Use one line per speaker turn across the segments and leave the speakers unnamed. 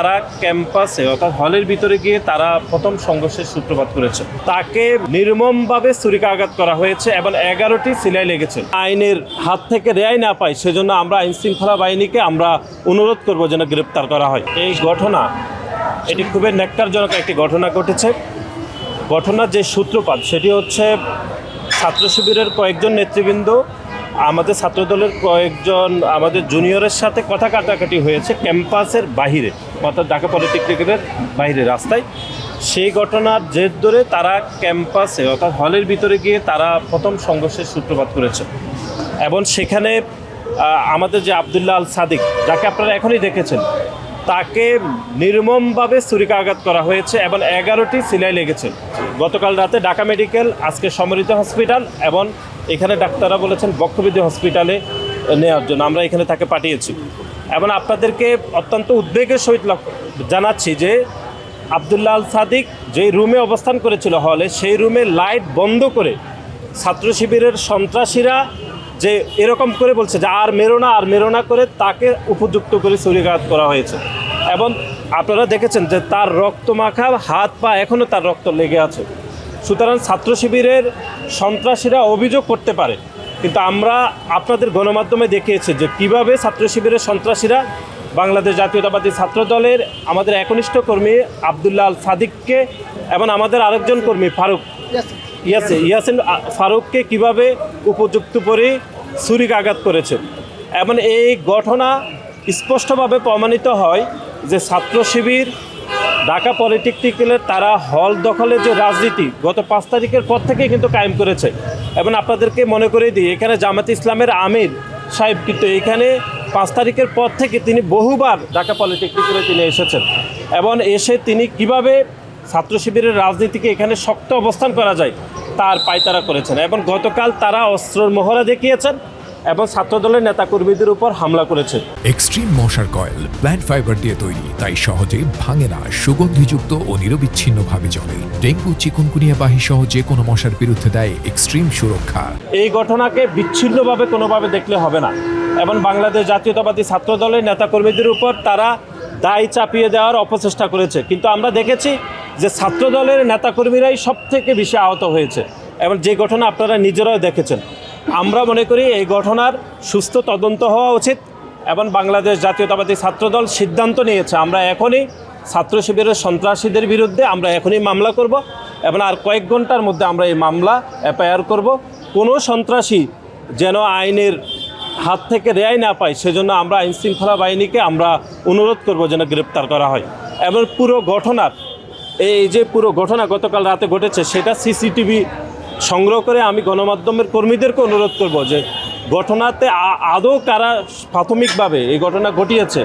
তারা ক্যাম্পাসে অর্থাৎ হলের ভিতরে গিয়ে তারা প্রথম সংঘর্ষের সূত্রপাত করেছে। তাকে নির্মমভাবে ছুরিকাঘাত করা হয়েছে এবং 11টি সেলাই লেগেছে। আইনের হাত থেকে রেহাই না পায় সেজন্য আমরা আইন শৃঙ্খলা বাহিনীকে আমরা অনুরোধ করব যেন গ্রেপ্তার করা হয়। এই ঘটনা এটি খুবই ন্যক্কারজনক একটি ঘটনা ঘটেছে। ঘটনার যে সূত্রপাত সেটি হচ্ছে ছাত্র শিবিরের কয়েকজন নেতৃবৃন্দ আমাদের ছাত্রদলের কয়েকজন আমাদের জুনিয়রের সাথে কথা কাটাকাটি হয়েছে ক্যাম্পাসের বাহিরে, অর্থাৎ ঢাকা পলিটেকনিকের বাহিরে রাস্তায়। সেই ঘটনার জের ধরে তারা ক্যাম্পাসে অর্থাৎ হলের ভিতরে গিয়ে তারা প্রথম সংঘর্ষের সূত্রপাত করেছে এবং সেখানে আমাদের যে আবদুল্লাহ আল সাদিক, যাকে আপনারা এখনই দেখেছেন, তাকে নির্মমভাবে ছুরিকাঘাত করা হয়েছে এবং 11টি সেলাই লেগেছে। গতকাল রাতে ঢাকা মেডিকেল, আজকে সমৃদ্ধ হসপিটাল এবং এখানে ডাক্তাররা বলেছেন বক্ষবিদ্যা হসপিটালে নেওয়ার জন্য। আমরা এখানে তাকে পাঠিয়েছি এবং আপনাদেরকে অত্যন্ত উদ্বেগের সহিত জানাচ্ছি যে আবদুল্লাহ আল সাদিক যেই রুমে অবস্থান করেছিল হলে, সেই রুমে লাইট বন্ধ করে ছাত্র শিবিরের সন্ত্রাসীরা যে এরকম করে বলছে যে আর মেরো না করে তাকে উপযুক্ত করে ছুরিকাঘাত করা হয়েছে এবং আপনারা দেখেছেন যে তার রক্তমাখা হাত পা এখনও তার রক্ত লেগে আছে। সুতরাং ছাত্র শিবিরের সন্ত্রাসীরা অভিযোগ করতে পারে, কিন্তু আমরা আপনাদের গণমাধ্যমে দেখিয়েছি যে কিভাবে ছাত্র শিবিরের সন্ত্রাসীরা বাংলাদেশ জাতীয়তাবাদী ছাত্র দলের আমাদের একনিষ্ঠ কর্মী আবদুল্লাহ আল সাদিককে এবং আমাদের আরেকজন কর্মী ইয়াসিন ফারুককে কিভাবে উপযুক্ত করে ছুরিকাঘাত করেছে। এবং এই ঘটনা স্পষ্টভাবে প্রমাণিত হয় যে ছাত্র শিবির ঢাকা পলিটেকনিকের তারা হল দখলের যে রাজনীতি গত 5 তারিখের পর থেকেই কিন্তু কায়েম করেছে। এবং আপনাদেরকে মনে করে দিই, এখানে জামাতে ইসলামের আমির সাহেব কিন্তু এখানে 5 তারিখের পর থেকে তিনি বহুবার ঢাকা পলিটেকনিকে তিনি এসেছেন এবং এসে তিনি কিভাবে ছাত্র শিবিরের রাজনীতিকে এখানে শক্ত অবস্থান করা যায় তার পায়তারা করেছেন এবং গতকাল তারা অস্ত্রের মহড়া দেখিয়েছেন এবং ছাত্রদলের নেতাকর্মীদের উপর হামলা করেছে।
এক্সট্রিম মশার কয়েল প্ল্যান্ট ফাইবার দিয়ে তৈরি, তাই সহজে ভাঙে না, সুগন্ধিযুক্ত ও নিরবিচ্ছিন্নভাবে জ্বলে। ডেঙ্গু, চিকুনগুনিয়া বাহি সহ যে কোনো মশার বিরুদ্ধে দেয় এক্সট্রিম সুরক্ষা।
এই ঘটনাকে বিচ্ছিন্নভাবে কোনোভাবে দেখলে হবে না এবং বাংলাদেশ জাতীয়তাবাদী ছাত্র দলের নেতাকর্মীদের উপর তারা দায় চাপিয়ে দেওয়ার অপচেষ্টা করেছে, কিন্তু আমরা দেখেছি যে ছাত্র দলের নেতাকর্মীরাই সব থেকে বেশি আহত হয়েছে এবং যে ঘটনা আপনারা নিজেরাও দেখেছেন। আমরা মনে করি এই ঘটনার সুস্থ তদন্ত হওয়া উচিত এবং বাংলাদেশ জাতীয়তাবাদী ছাত্রদল সিদ্ধান্ত নিয়েছে আমরা এখনই ছাত্র শিবিরের সন্ত্রাসীদের বিরুদ্ধে আমরা এখনই মামলা করব এবং আর কয়েক ঘন্টার মধ্যে আমরা এই মামলা এফআইআর করব। কোনো সন্ত্রাসী যেন আইনের হাত থেকে রেহাই না পায় সেজন্য আমরা আইন শৃঙ্খলা বাহিনীকে আমরা অনুরোধ করব যেন গ্রেপ্তার করা হয় এবং পুরো ঘটনা গতকাল রাতে ঘটেছে সেটা সিসিটিভি সংগ্রহ করে আমি গণমাধ্যমের কর্মীদেরকে অনুরোধ করব যে ঘটনাতে আদৌ কারা প্রাথমিকভাবে এই ঘটনা ঘটিয়েছে,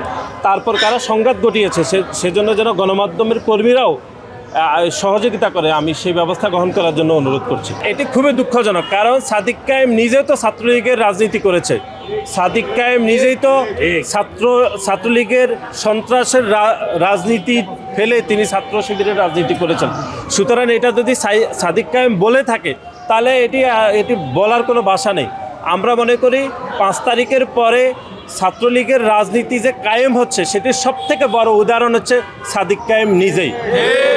তারপর কারা সংঘাত ঘটিয়েছে সেজন্য যেন গণমাধ্যমের কর্মীরাও সহযোগিতা করে, আমি সেই ব্যবস্থা গ্রহণ করার জন্য অনুরোধ করছি। এটি খুবই দুঃখজনক, কারণ সাদিক কায়েম নিজেও তো ছাত্রলীগের রাজনীতি করেছে। সাদিক কায়েম নিজেই তো ছাত্রলীগের সন্ত্রাসের রাজনীতি ফেলে তিনি ছাত্র শিবিরের রাজনীতি করেছেন। সুতরাং এটা যদি সাদিক কায়েম বলে থাকে তাহলে এটি বলার কোনো ভাষা নেই। আমরা মনে করি 5 তারিখের পরে ছাত্রলীগের রাজনীতি যে কায়েম হচ্ছে সেটির সবথেকে বড় উদাহরণ হচ্ছে সাদিক কায়েম নিজেই।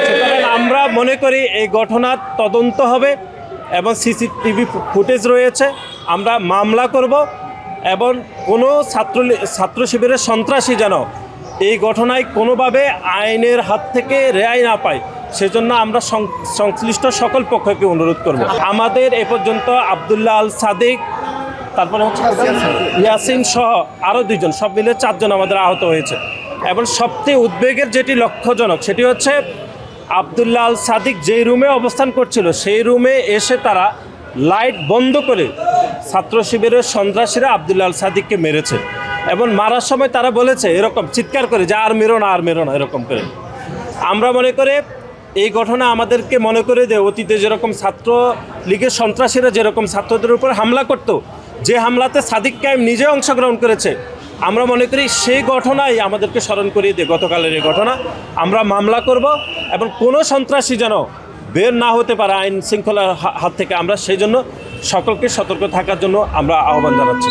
সুতরাং আমরা মনে করি এই ঘটনার তদন্ত হবে এবং সিসিটিভি ফুটেজ রয়েছে, আমরা মামলা করব এবং কোনো ছাত্র শিবিরের সন্ত্রাসী যেন এই ঘটনায় কোনোভাবে আইনের হাত থেকে রেহাই না পায় সেজন্য আমরা সংশ্লিষ্ট সকল পক্ষকে অনুরোধ করব। আমাদের এ পর্যন্ত আবদুল্লাহ আল সাদিক, তারপরে হচ্ছে ইয়াসিন সহ আরও 2 জন, সব মিলে 4 জন আমাদের আহত হয়েছে এবং সবচেয়ে উদ্বেগের যেটি লক্ষ্যজনক সেটি হচ্ছে আবদুল্লাহ আল সাদিক যেই রুমে অবস্থান করছিল সেই রুমে এসে তারা লাইট বন্ধ করে ছাত্র শিবিরের সন্ত্রাসীরা আবদুল্লাহ আল সাদিককে মেরেছে এবং মারার সময় তারা বলেছে এরকম চিৎকার করে যে আর মেরো না এরকম করে। আমরা মনে করে এই ঘটনা আমাদেরকে মনে করে দেয় অতীতে যেরকম ছাত্র লীগের সন্ত্রাসীরা যেরকম ছাত্রদের উপর হামলা করতো, যে হামলাতে সাদিক কায়েম নিজে অংশগ্রহণ করেছে, আমরা মনে করি সেই ঘটনাই আমাদেরকে স্মরণ করিয়ে দেয় গতকালের এই ঘটনা। আমরা মামলা করব এবং কোনো সন্ত্রাসী যেন বের না হতে পারে আইন শৃঙ্খলার হাত থেকে, আমরা সেই জন্য সকলকে সতর্ক থাকার জন্য আমরা আহ্বান জানাচ্ছি।